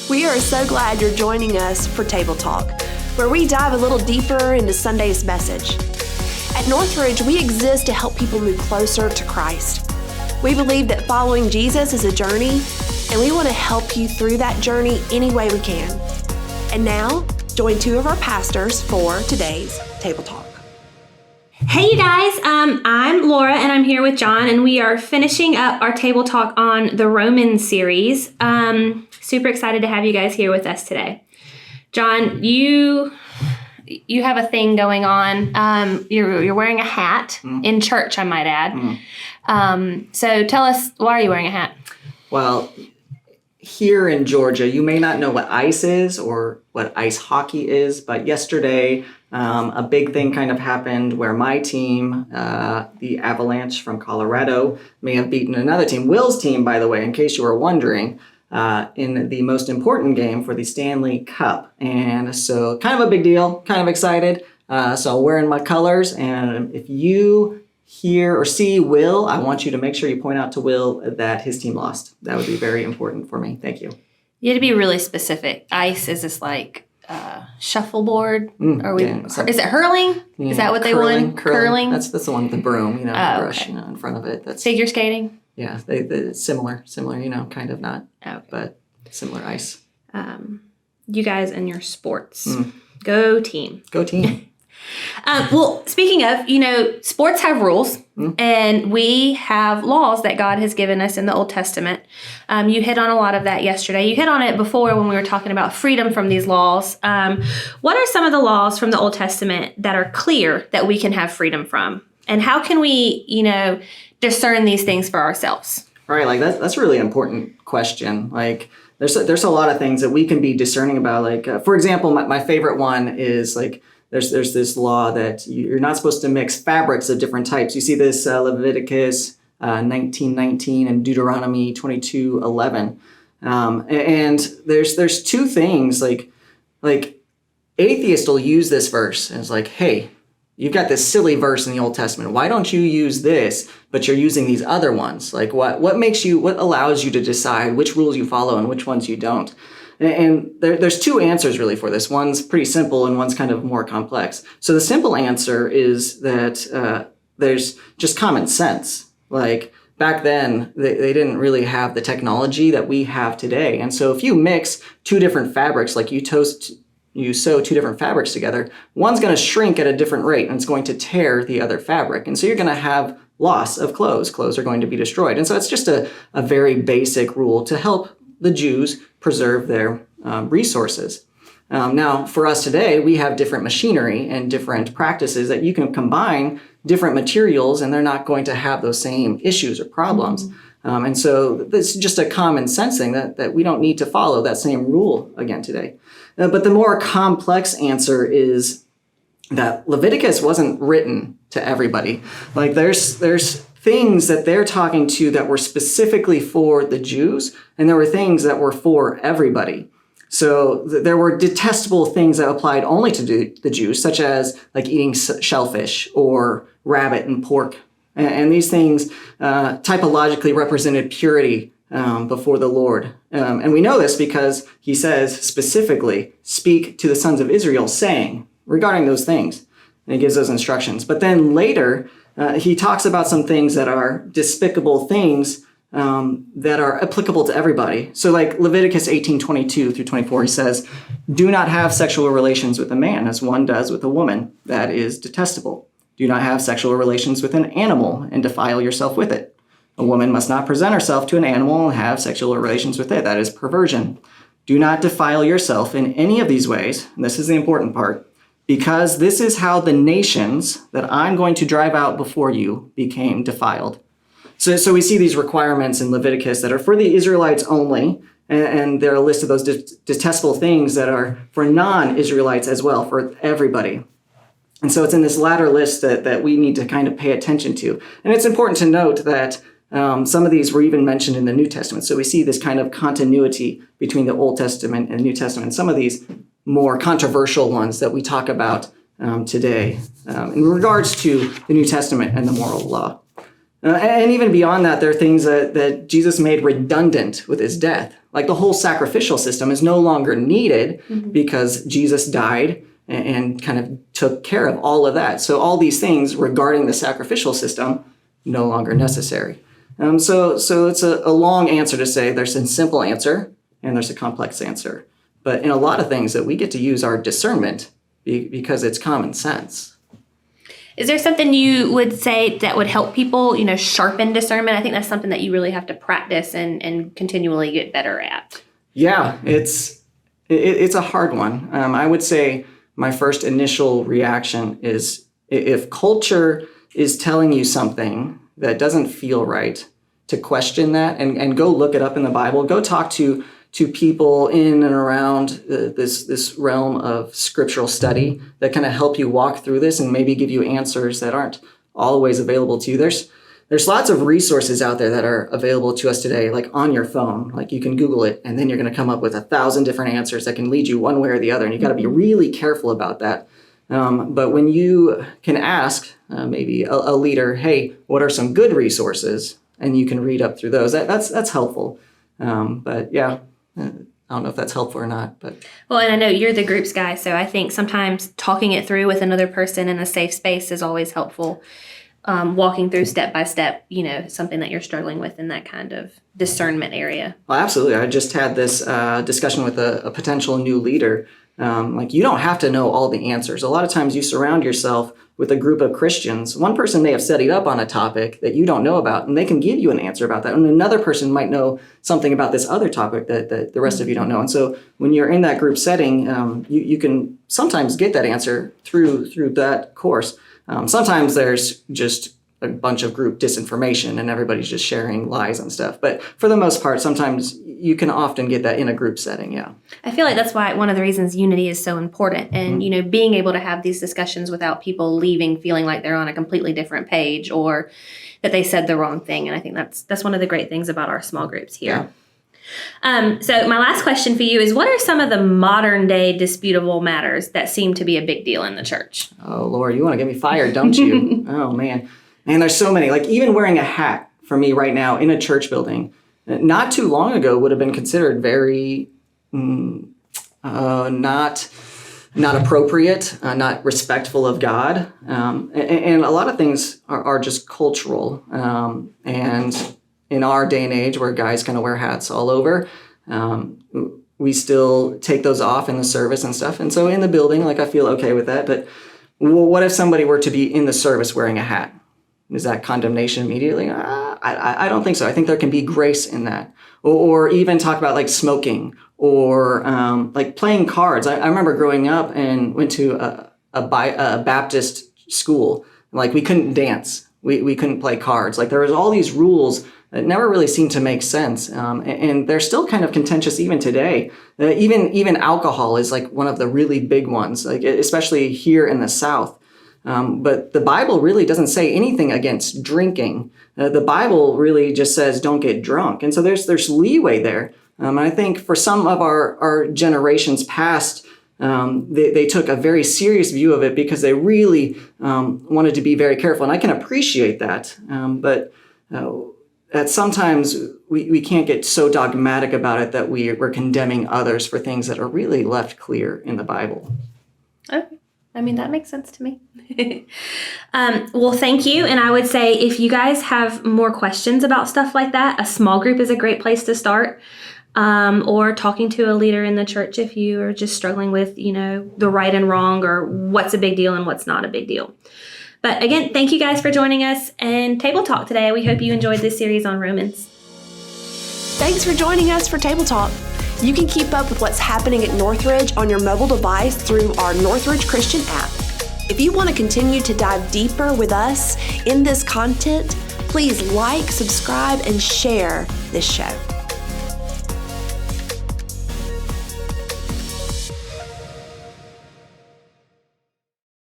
We are so glad you're joining us for Table Talk, where we dive a little deeper into Sunday's message. At Northridge, we exist to help people move closer to Christ. We believe that following Jesus is a journey, and we want to help you through that journey any way we can. And now, join two of our pastors for today's Table Talk. Hey you guys, I'm Laura and I'm here with John, and we are finishing up our Table Talk on the Romans series. Super excited to have you guys here with us today. John, you have a thing going on. You're wearing a hat in church, I might add. So tell us, why are you wearing a hat? Well, here in Georgia, you may not know what ice is or what ice hockey is, but yesterday a big thing kind of happened where my team, the Avalanche from Colorado, may have beaten another team, Will's team, by the way, in case you were wondering, in the most important game for the Stanley Cup. And so kind of a big deal, kind of excited. So wearing my colors, and if you hear or see Will, I want you to make sure you point out to Will that his team lost. That would be very important for me. Thank you. You had to be really specific. Ice, is this like shuffleboard? Is it hurling? Yeah, is that what they won? Curling? That's the one with the broom, the brush, okay. In front of it. That's figure skating? Yeah, they similar, kind of not, but similar ice. You guys and your sports. Go team. Go team. Well, speaking of, sports have rules, and we have laws that God has given us in the Old Testament. You hit on a lot of that yesterday. You hit on it before when we were talking about freedom from these laws. What are some of the laws from the Old Testament that are clear that we can have freedom from? And how can we, discern these things for ourselves? Right, like that's a really important question. Like there's a lot of things that we can be discerning about. Like for example, my favorite one is like there's this law that you're not supposed to mix fabrics of different types. You see this Leviticus 19:19 and Deuteronomy 22:11. And there's two things like atheists will use this verse and it's like, hey, you've got this silly verse in the Old Testament. Why don't you use this, but you're using these other ones? Like what allows you to decide which rules you follow and which ones you don't? And there's two answers really for this. One's pretty simple and one's kind of more complex. So the simple answer is that there's just common sense. Like back then, they didn't really have the technology that we have today. And so if you mix two different fabrics, like you sew two different fabrics together, one's going to shrink at a different rate and it's going to tear the other fabric. And so you're going to have loss of clothes. Clothes are going to be destroyed. And so it's just a very basic rule to help the Jews preserve their resources. Now, for us today, we have different machinery and different practices that you can combine different materials and they're not going to have those same issues or problems. And so this is just a common sense thing that we don't need to follow that same rule again today. But the more complex answer is that Leviticus wasn't written to everybody. Like there's things that they're talking to that were specifically for the Jews, and there were things that were for everybody. So there were detestable things that applied only to the Jews, such as like eating shellfish or rabbit and pork. And these things typologically represented purity before the Lord. And we know this because he says specifically, speak to the sons of Israel, saying, regarding those things. And he gives those instructions. But then later, he talks about some things that are despicable things that are applicable to everybody. So like Leviticus 18:22 through 24, he says, do not have sexual relations with a man as one does with a woman. That is detestable. Do not have sexual relations with an animal and defile yourself with it. A woman must not present herself to an animal and have sexual relations with it. That is perversion. Do not defile yourself in any of these ways, and this is the important part, because this is how the nations that I'm going to drive out before you became defiled. So we see these requirements in Leviticus that are for the Israelites only, and there are a list of those detestable things that are for non-Israelites as well, for everybody. And so it's in this latter list that we need to kind of pay attention to. And it's important to note that some of these were even mentioned in the New Testament. So we see this kind of continuity between the Old Testament and the New Testament. Some of these more controversial ones that we talk about today in regards to the New Testament and the moral law. And even beyond that, there are things that Jesus made redundant with his death. Like the whole sacrificial system is no longer needed because Jesus died and kind of took care of all of that. So all these things regarding the sacrificial system, no longer necessary. So it's a long answer to say there's a simple answer and there's a complex answer. But in a lot of things that we get to use our discernment because it's common sense. Is there something you would say that would help people, sharpen discernment? I think that's something that you really have to practice and continually get better at. Yeah, it's a hard one. I would say my first initial reaction is if culture is telling you something that doesn't feel right, to question that and go look it up in the Bible. Go talk to people in and around this realm of scriptural study that kind of help you walk through this and maybe give you answers that aren't always available to you. There's lots of resources out there that are available to us today, like on your phone. Like you can Google it, and then you're going to come up with 1,000 different answers that can lead you one way or the other, and you got to be really careful about that. But when you can ask maybe a leader, hey, what are some good resources? And you can read up through those. That's helpful. But yeah. I don't know if that's helpful or not, but. Well, and I know you're the groups guy, so I think sometimes talking it through with another person in a safe space is always helpful. Walking through step by step, something that you're struggling with in that kind of discernment area. Well, absolutely. I just had this discussion with a potential new leader. You don't have to know all the answers. A lot of times you surround yourself with a group of Christians. One person may have studied up on a topic that you don't know about, and they can give you an answer about that. And another person might know something about this other topic that the rest of you don't know. And so when you're in that group setting, you can sometimes get that answer through that course. Sometimes there's just a bunch of group disinformation and everybody's just sharing lies and stuff. But for the most part, sometimes you can often get that in a group setting, yeah. I feel like that's why one of the reasons unity is so important. And, being able to have these discussions without people leaving feeling like they're on a completely different page or that they said the wrong thing. And I think that's one of the great things about our small groups here. Yeah. So my last question for you is, what are some of the modern day disputable matters that seem to be a big deal in the church? Oh, Laura, you want to get me fired, don't you? Oh, man. And there's so many. Like even wearing a hat for me right now in a church building, not too long ago would have been considered very not appropriate, not respectful of God. And a lot of things are just cultural. And in our day and age where guys kind of wear hats all over, we still take those off in the service and stuff. And so in the building, I feel okay with that. But what if somebody were to be in the service wearing a hat? Is that condemnation immediately? I don't think so. I think there can be grace in that. Or even talk about smoking or playing cards. I remember growing up and went to a Baptist school. We couldn't dance. We couldn't play cards. There was all these rules that never really seemed to make sense. And they're still kind of contentious even today. Even alcohol is one of the really big ones, especially here in the South. But the Bible really doesn't say anything against drinking. The Bible really just says don't get drunk. And so there's leeway there. And I think for some of our generations past, they took a very serious view of it because they really wanted to be very careful. And I can appreciate that. But that sometimes we can't get so dogmatic about it that we're condemning others for things that are really left clear in the Bible. Okay. That makes sense to me. Well, thank you. And I would say if you guys have more questions about stuff like that, a small group is a great place to start. Or talking to a leader in the church if you are just struggling with, the right and wrong or what's a big deal and what's not a big deal. But again, thank you guys for joining us and Table Talk today. We hope you enjoyed this series on Romans. Thanks for joining us for Table Talk. You can keep up with what's happening at Northridge on your mobile device through our Northridge Christian app. If you want to continue to dive deeper with us in this content, please like, subscribe, and share this show.